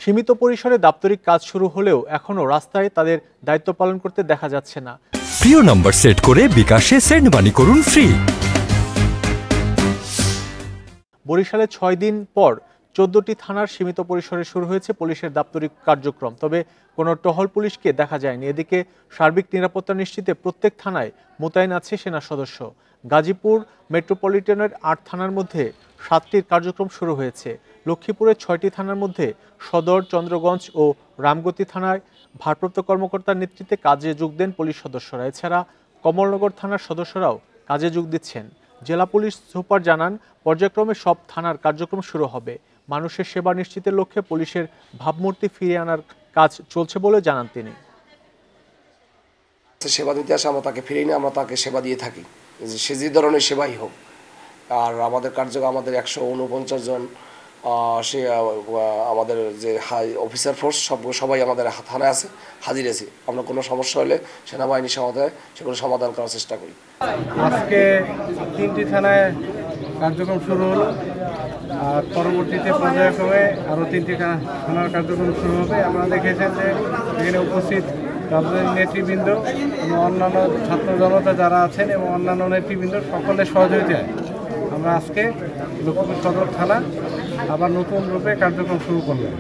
সীমিত পরিসরে দাপ্তরিক কাজ শুরু হলেও এখনও রাস্তায় তাদের দায়িত্ব পালন করতে দেখা যাচ্ছে না। প্রিয় নম্বর সেট করে বিকাশে সেন্ড মানি করুন ফ্রি। বরিশালে ৬ দিন পর ১৪টি থানার সীমিত পরিসরে শুরু হয়েছে পুলিশের দাপ্তরিক কার্যক্রম, তবে কোনো টহল পুলিশকে দেখা যায়নি। এদিকে সার্বিক নিরাপত্তা নিশ্চিতে প্রত্যেক থানায় মোতায়েন আছে সেনা সদস্য। গাজীপুর মেট্রোপলিটনের ৮ থানার মধ্যে ৭টির কার্যক্রম শুরু হয়েছে। লক্ষ্মীপুরের ৬টি থানার মধ্যে সদর, চন্দ্রগঞ্জ ও রামগতি থানায় ভারপ্রাপ্ত কর্মকর্তার নেতৃত্বে কাজে যোগ দেন পুলিশ সদস্যরা। এছাড়া কমলনগর থানার সদস্যরাও কাজে যোগ দিচ্ছেন। জেলা পুলিশ সুপার জানান, পর্যায়ক্রমে সব থানার কার্যক্রম শুরু হবে। মানুষের সেবা নিশ্চিতের লক্ষ্যে পুলিশের ভাবমূর্তি ফিরিয়ে আনার কাজ চলছে বলে জানান তিনি। সেবা দিতে আসে, আমরা তাকে ফিরিয়ে নিয়ে আমরা তাকে সেবা দিয়ে থাকি, সে যে ধরনের সেবাই হোক। আর আমাদের কার্যক্রম আমাদের ১৪৯ জন সে আমাদের যে হাই অফিসার ফোর্স সবাই আমাদের থানায় আছে, হাজির আছে। আমরা কোনো সমস্যা হলে সেনাবাহিনীর সহায়তায় সেগুলো সমাধান করার চেষ্টা করি। আজকে 3টি থানায় কার্যক্রম শুরু হলো, আর পরবর্তীতে পর্যায়ক্রমে আরও 3টি থানার কার্যক্রম শুরু হবে। আমরা দেখেছেন যে এখানে উপস্থিত রাজনৈতিক নেতৃবৃন্দ এবং অন্যান্য ছাত্র জনতা যারা আছেন এবং অন্যান্য নেতৃবৃন্দ সকলের সহযোগিতায় আমরা আজকে লক্ষ্মীপুর সদর থানা আবার নতুন রূপে কার্যক্রম শুরু করলাম।